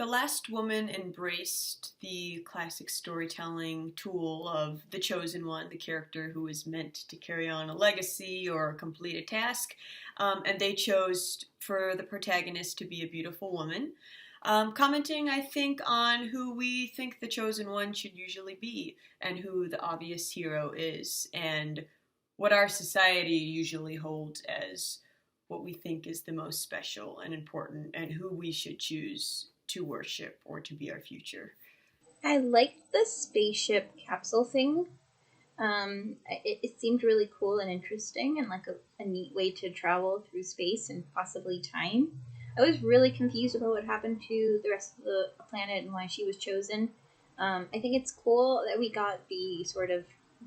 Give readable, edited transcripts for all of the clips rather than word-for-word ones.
Last Woman embraced the classic storytelling tool of the chosen one, the character who is meant to carry on a legacy or complete a task, and they chose for the protagonist to be a beautiful woman. Commenting, I think, on who we think the chosen one should usually be, and who the obvious hero is, and what our society usually holds as what we think is the most special and important, and who we should choose to worship or to be our future. I liked the spaceship capsule thing. It seemed really cool and interesting and like a neat way to travel through space and possibly time. I was really confused about what happened to the rest of the planet and why she was chosen. I think it's cool that we got the sort of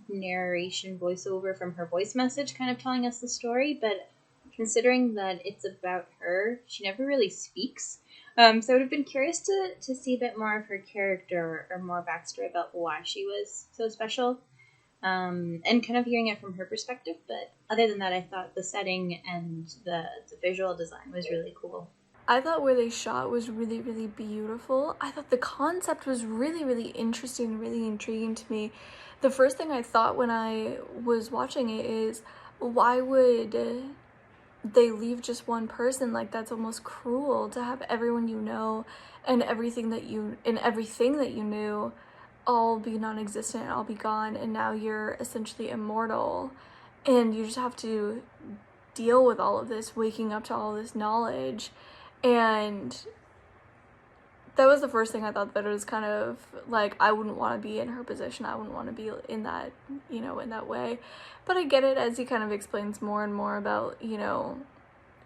narration voiceover from her voice message kind of telling us the story, but considering that it's about her, she never really speaks. So I would have been curious to see a bit more of her character or more backstory about why she was so special, and kind of hearing it from her perspective. But other than that, I thought the setting and the visual design was really cool. I thought where they shot was really, really beautiful. I thought the concept was really, really interesting, really intriguing to me. The first thing I thought when I was watching it is, why would they leave just one person? Like, that's almost cruel to have everyone you know and everything that you knew all be non-existent, all be gone, and now you're essentially immortal, and you just have to deal with all of this, waking up to all this knowledge. And that was the first thing I thought, that it was kind of like, I wouldn't want to be in her position. I wouldn't want to be in that, in that way. But I get it as he kind of explains more and more about,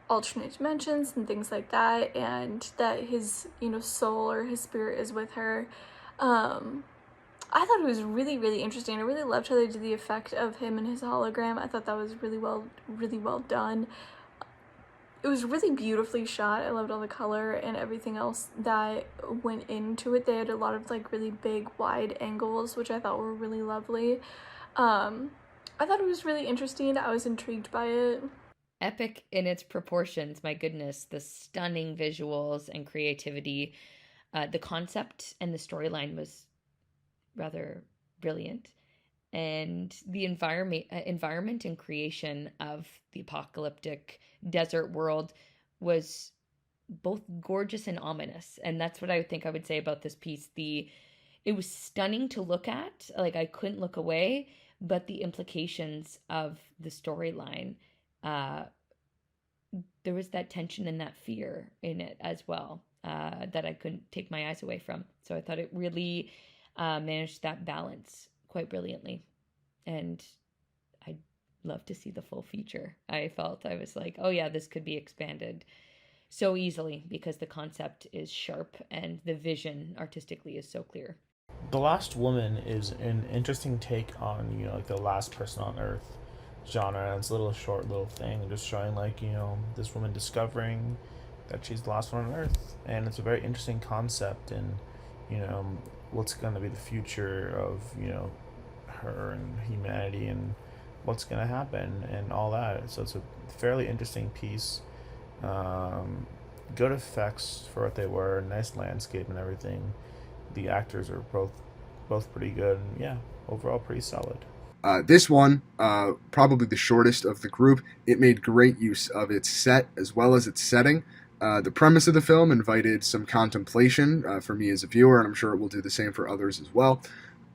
alternate dimensions and things like that, and that his, soul or his spirit is with her. I thought it was really, really interesting. I really loved how they did the effect of him and his hologram. I thought that was really well done. It was really beautifully shot. I loved all the color and everything else that went into it. They had a lot of like really big wide angles, which I thought were really lovely. I thought it was really interesting. I was intrigued by it. Epic in its proportions, my goodness. The stunning visuals and creativity. The concept and the storyline was rather brilliant. And the environment and creation of the apocalyptic desert world was both gorgeous and ominous. And that's what I think I would say about this piece. It was stunning to look at. Like, I couldn't look away, but the implications of the storyline, there was that tension and that fear in it as well, that I couldn't take my eyes away from. So I thought it really managed that balance quite brilliantly, and I'd love to see the full feature. I was like, oh yeah, this could be expanded so easily because the concept is sharp and the vision artistically is so clear. The Last Woman is an interesting take on, like the last person on Earth genre. It's a little short little thing just showing like, this woman discovering that she's the last one on Earth, and it's a very interesting concept, and what's going to be the future of her and humanity, and what's going to happen and all that. So it's a fairly interesting piece. Good effects for what they were, nice landscape and everything. The actors are both pretty good, and yeah, overall pretty solid. This one, probably the shortest of the group, it made great use of its set as well as its setting. The premise of the film invited some contemplation for me as a viewer, and I'm sure it will do the same for others as well.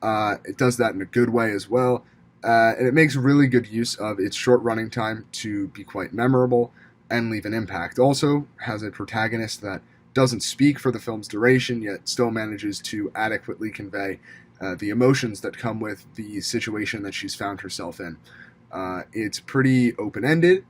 It does that in a good way as well, and it makes really good use of its short running time to be quite memorable and leave an impact. Also has a protagonist that doesn't speak for the film's duration, yet still manages to adequately convey the emotions that come with the situation that she's found herself in. It's pretty open-ended,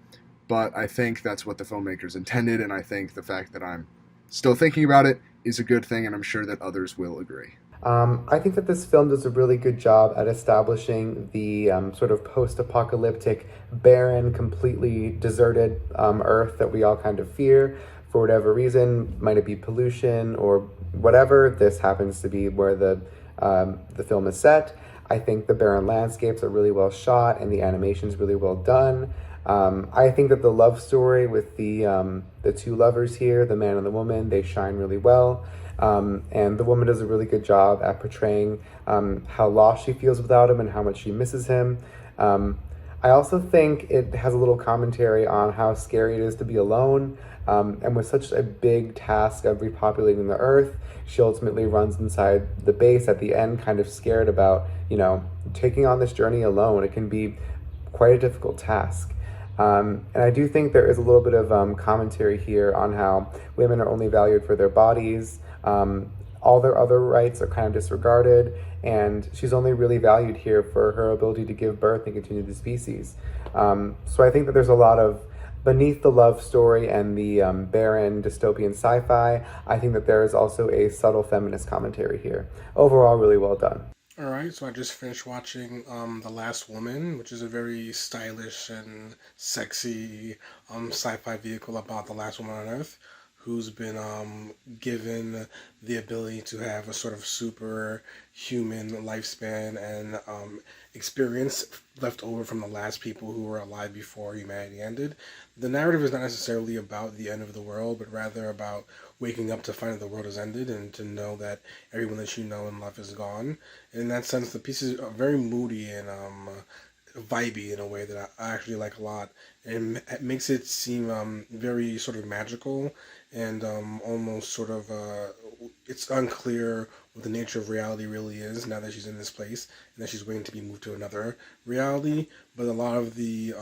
but I think that's what the filmmakers intended, and I think the fact that I'm still thinking about it is a good thing, and I'm sure that others will agree. I think that this film does a really good job at establishing the sort of post-apocalyptic, barren, completely deserted Earth that we all kind of fear for whatever reason. Might it be pollution or whatever? This happens to be where the film is set. I think the barren landscapes are really well shot and the animation's really well done. I think that the love story with the two lovers here, the man and the woman, they shine really well. And the woman does a really good job at portraying how lost she feels without him and how much she misses him. I also think it has a little commentary on how scary it is to be alone. And with such a big task of repopulating the Earth, she ultimately runs inside the base at the end, kind of scared about, taking on this journey alone. It can be quite a difficult task. And I do think there is a little bit of commentary here on how women are only valued for their bodies. All their other rights are kind of disregarded, and she's only really valued here for her ability to give birth and continue the species. So I think that there's a lot of, beneath the love story and the barren dystopian sci-fi, I think that there is also a subtle feminist commentary here. Overall, really well done. Alright, so I just finished watching The Last Woman, which is a very stylish and sexy sci-fi vehicle about the last woman on Earth, who's been given the ability to have a sort of superhuman lifespan and experience left over from the last people who were alive before humanity ended. The narrative is not necessarily about the end of the world, but rather about waking up to find that the world has ended and to know that everyone that you know and love is gone. In that sense, the piece is very moody and vibey in a way that I actually like a lot. And it makes it seem very sort of magical and almost sort of it's unclear what the nature of reality really is now that she's in this place and that she's waiting to be moved to another reality. But a lot of the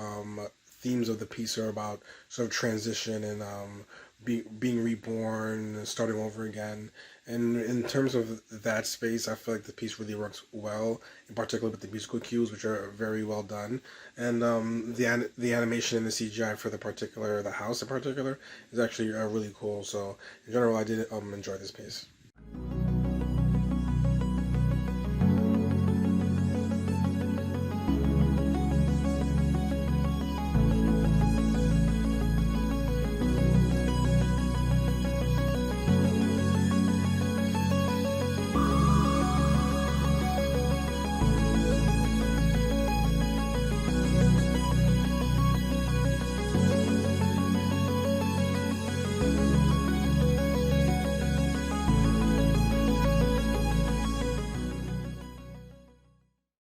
themes of the piece are about sort of transition and being reborn and starting over again. And in terms of that space, I feel like the piece really works well, in particular with the musical cues, which are very well done. And the animation and the CGI for the house in particular, is actually really cool. So in general, I did enjoy this piece.